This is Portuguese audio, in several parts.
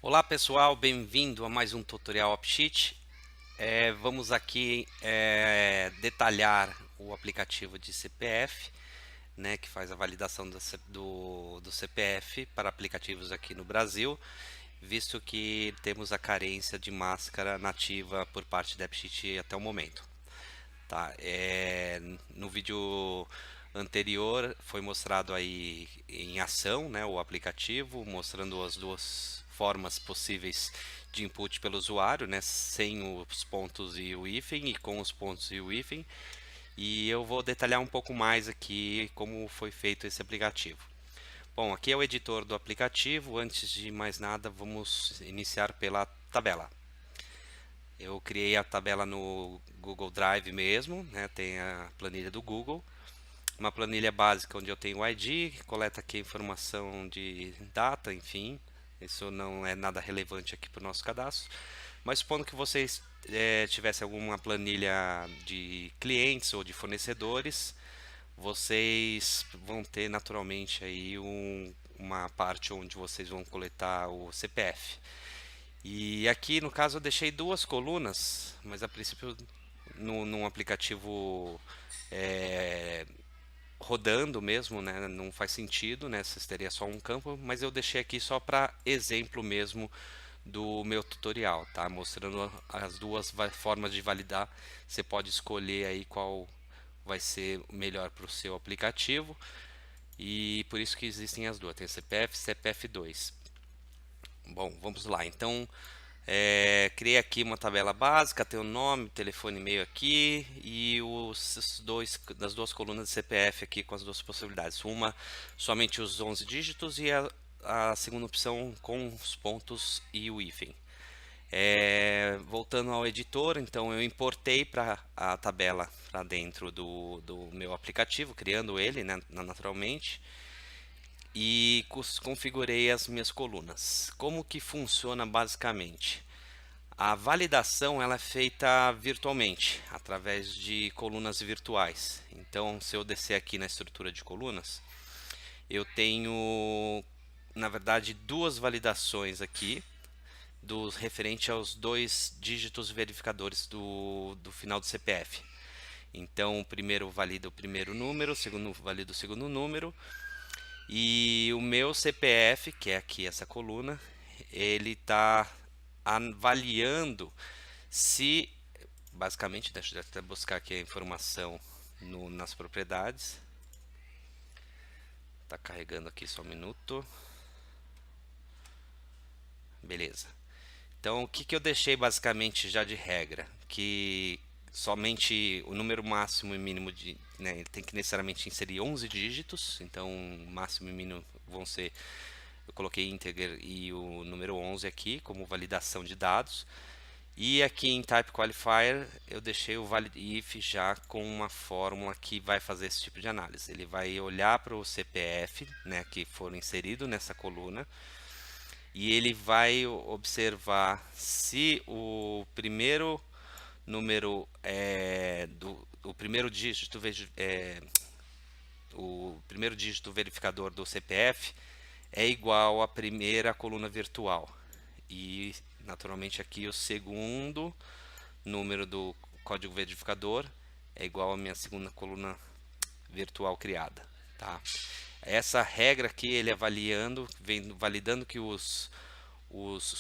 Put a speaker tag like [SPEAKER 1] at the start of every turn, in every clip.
[SPEAKER 1] Olá pessoal, bem-vindo a mais um tutorial AppSheet. Vamos aqui detalhar o aplicativo de CPF, né, que faz a validação do CPF para aplicativos aqui no Brasil, visto que temos a carência de máscara nativa por parte da AppSheet até o momento. Tá? No vídeo anterior foi mostrado aí em ação, né, o aplicativo, mostrando as duas formas possíveis de input pelo usuário, né, sem os pontos e o hífen e com os pontos e o hífen. E eu vou detalhar um pouco mais aqui como foi feito esse aplicativo. Bom, aqui é o editor do aplicativo. Antes de mais nada, vamos iniciar pela tabela. Eu criei a tabela no Google Drive mesmo, né? Tem a planilha do Google, uma planilha básica onde eu tenho o ID, que coleta aqui a informação de data, enfim. Isso não é nada relevante aqui para o nosso cadastro. Mas supondo que vocês tivessem alguma planilha de clientes ou de fornecedores, vocês vão ter naturalmente aí uma parte onde vocês vão coletar o CPF. E aqui no caso eu deixei duas colunas, mas a princípio num aplicativo é, rodando mesmo, né? Não faz sentido, né? Vocês teriam só um campo, mas eu deixei aqui só para exemplo mesmo do meu tutorial, tá? Mostrando as duas formas de validar. Você pode escolher aí qual vai ser melhor para o seu aplicativo e por isso que existem as duas. Tem CPF e CPF2. Bom, vamos lá. Então, criei aqui uma tabela básica, tem o nome, telefone e e-mail aqui e das duas colunas de CPF aqui com as duas possibilidades. Uma somente os 11 dígitos e a segunda opção com os pontos e o hífen. Voltando ao editor, então eu importei para a tabela para dentro do meu aplicativo, criando ele, né, naturalmente e configurei as minhas colunas. Como que funciona basicamente? A validação ela é feita virtualmente, através de colunas virtuais. Então, se eu descer aqui na estrutura de colunas, eu tenho, na verdade, duas validações aqui, referente aos dois dígitos verificadores do final do CPF. Então, o primeiro valida o primeiro número, o segundo valida o segundo número, e o meu CPF, que é aqui essa coluna, ele está avaliando se, basicamente, deixa eu até buscar aqui a informação nas propriedades. Está carregando aqui só um minuto. Beleza. Então, o que eu deixei basicamente já de regra? Que somente o número máximo e mínimo né, tem que necessariamente inserir 11 dígitos. Então, máximo e mínimo vão ser, eu coloquei integer e o número 11 aqui como validação de dados. E aqui em Type Qualifier eu deixei o valid if já com uma fórmula que vai fazer esse tipo de análise. Ele vai olhar para o CPF, né, que for inserido nessa coluna, e ele vai observar se o primeiro número o primeiro dígito o primeiro dígito verificador do CPF é igual à primeira coluna virtual e naturalmente aqui o segundo número do código verificador é igual à minha segunda coluna virtual criada, tá? Essa regra aqui ele avaliando, validando que os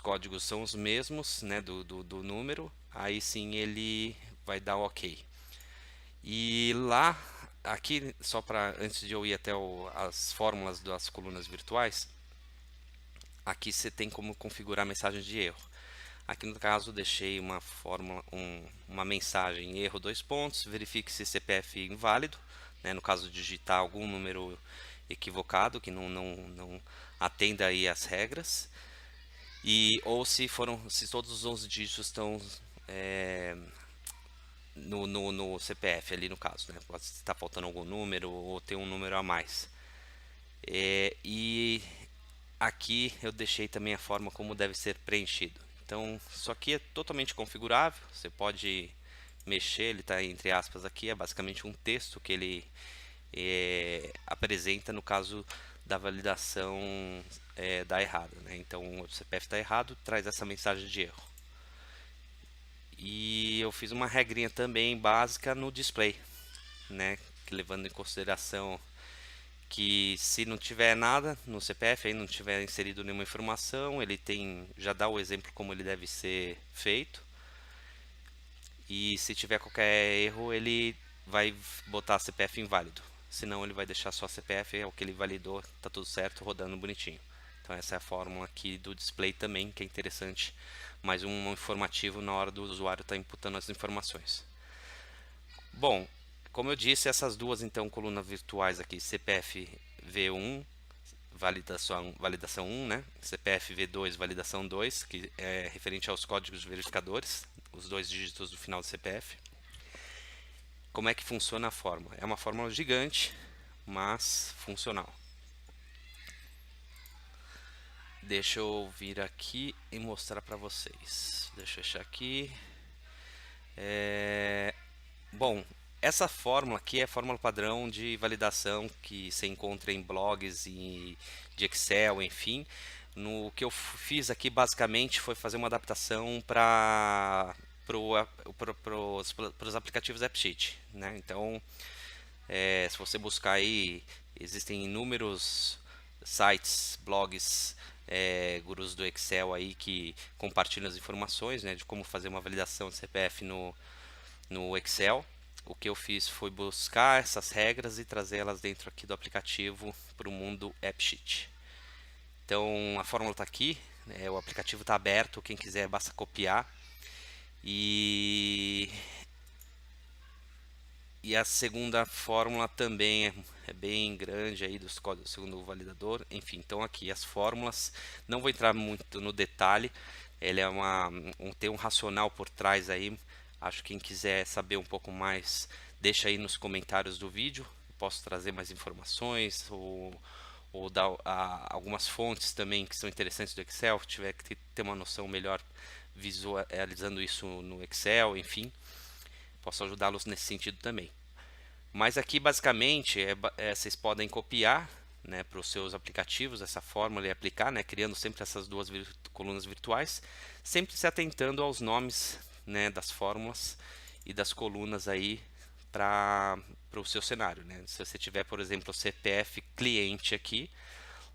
[SPEAKER 1] códigos são os mesmos, né, do número, aí sim ele vai dar OK. E lá, aqui, só para antes de eu ir até as fórmulas das colunas virtuais, aqui você tem como configurar mensagens de erro. Aqui no caso deixei uma fórmula, uma mensagem erro dois pontos, verifique se CPF é inválido, né, no caso de digitar algum número equivocado que não atenda aí as regras, e ou se todos os 11 dígitos estão no CPF ali no caso, né? Pode estar faltando algum número ou ter um número a mais. E aqui eu deixei também a forma como deve ser preenchido. Então, isso aqui é totalmente configurável. Você pode mexer, ele está entre aspas aqui, é basicamente um texto que ele apresenta no caso da validação dá errado, né? Então o CPF está errado, traz essa mensagem de erro. E eu fiz uma regrinha também básica no display, né? Que levando em consideração que se não tiver nada no CPF, aí não tiver inserido nenhuma informação, ele já dá o exemplo como ele deve ser feito. E se tiver qualquer erro, ele vai botar CPF inválido. Senão ele vai deixar só CPF, é o que ele validou, tá tudo certo, rodando bonitinho. Então essa é a fórmula aqui do display também, que é interessante. Mais um informativo na hora do usuário estar imputando as informações. Bom, como eu disse, essas duas então colunas virtuais aqui, CPF V1, validação 1, né? CPF V2, validação 2, que é referente aos códigos verificadores, os 2 dígitos do final do CPF. Como é que funciona a fórmula? É uma fórmula gigante, mas funcional. Deixa eu vir aqui e mostrar para vocês. Deixa eu fechar aqui. Bom, essa fórmula aqui é a fórmula padrão de validação que se encontra em blogs e de Excel, enfim. No que eu fiz aqui basicamente foi fazer uma adaptação para os aplicativos AppSheet, né? Então, se você buscar aí, existem inúmeros sites, blogs, gurus do Excel aí que compartilham as informações, né, de como fazer uma validação de CPF no Excel. O que eu fiz foi buscar essas regras e trazê-las dentro aqui do aplicativo para o mundo AppSheet. Então a fórmula está aqui, né, o aplicativo está aberto, quem quiser basta copiar. E a segunda fórmula também é bem grande aí dos códigos segundo o validador. Enfim, então aqui as fórmulas, não vou entrar muito no detalhe, ele é tem um racional por trás aí. Acho que quem quiser saber um pouco mais, deixa aí nos comentários do vídeo. Posso trazer mais informações ou dar algumas fontes também que são interessantes do Excel, se tiver que ter uma noção melhor visualizando isso no Excel, enfim. Posso ajudá-los nesse sentido também. Mas aqui basicamente vocês podem copiar, né, para os seus aplicativos essa fórmula e aplicar, né, criando sempre essas duas colunas virtuais, sempre se atentando aos nomes, né, das fórmulas e das colunas aí para o seu cenário, né? Se você tiver, por exemplo, o CPF cliente aqui,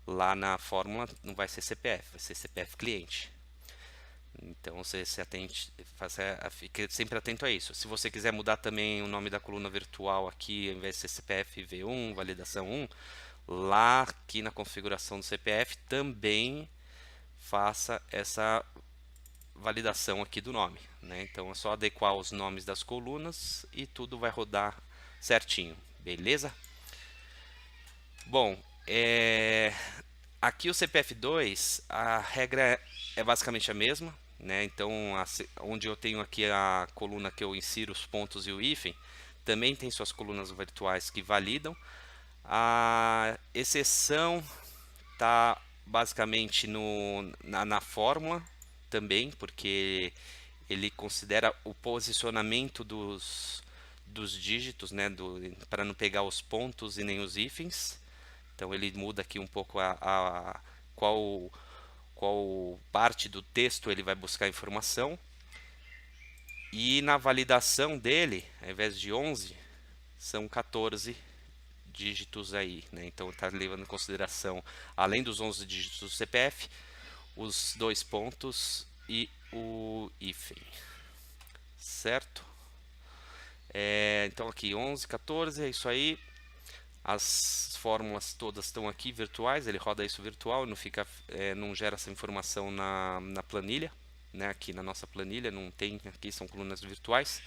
[SPEAKER 1] lá na fórmula não vai ser CPF, vai ser CPF cliente. Então você fique sempre atento a isso. Se você quiser mudar também o nome da coluna virtual aqui, ao invés de ser CPF V1, validação 1, lá aqui na configuração do CPF também faça essa validação aqui do nome, né? Então é só adequar os nomes das colunas e tudo vai rodar certinho, beleza? Bom, aqui o CPF2, a regra é basicamente a mesma, né? Então, onde eu tenho aqui a coluna que eu insiro os pontos e o hífen, também tem suas colunas virtuais que validam. A exceção está basicamente na fórmula também, porque ele considera o posicionamento dos dígitos, né, para não pegar os pontos e nem os hífens. Então ele muda aqui um pouco qual parte do texto ele vai buscar informação. E na validação dele, ao invés de 11, são 14 dígitos aí, né? Então está levando em consideração, além dos 11 dígitos do CPF, os 2 pontos e o hífen, certo? Então aqui 11, 14, é isso aí. As fórmulas todas estão aqui virtuais, ele roda isso virtual, não gera essa informação na planilha, né? Aqui na nossa planilha não tem, aqui são colunas virtuais.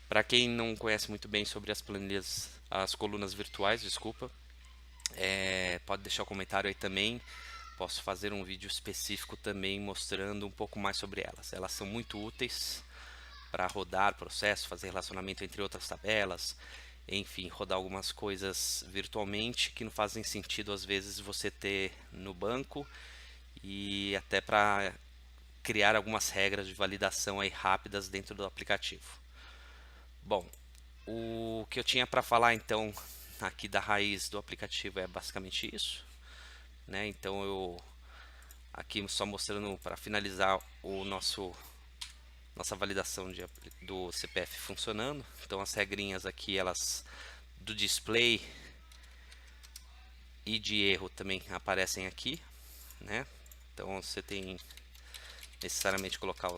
[SPEAKER 1] Para quem não conhece muito bem sobre as colunas virtuais, desculpa, pode deixar o comentário aí também. Posso fazer um vídeo específico também mostrando um pouco mais sobre elas. Elas são muito úteis para rodar processo, fazer relacionamento entre outras tabelas, enfim, rodar algumas coisas virtualmente que não fazem sentido às vezes você ter no banco, e até para criar algumas regras de validação aí rápidas dentro do aplicativo. Bom, o que eu tinha para falar então aqui da raiz do aplicativo é basicamente isso, né? Então eu aqui só mostrando para finalizar o nossa validação do CPF funcionando. Então as regrinhas aqui, elas do display e de erro também aparecem aqui, né? Então você tem necessariamente colocar,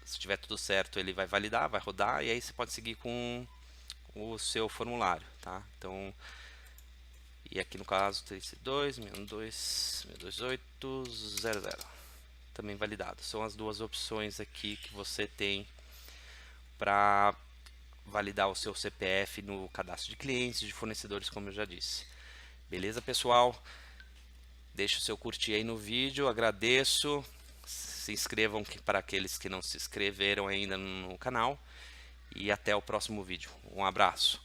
[SPEAKER 1] se tiver tudo certo, ele vai validar, vai rodar, e aí você pode seguir com o seu formulário, tá? Então, e aqui no caso 362 628 também validado. São as duas opções aqui que você tem para validar o seu CPF no cadastro de clientes, de fornecedores, como eu já disse. Beleza, pessoal? Deixa o seu curtir aí no vídeo, agradeço. Se inscrevam para aqueles que não se inscreveram ainda no canal. E até o próximo vídeo. Um abraço.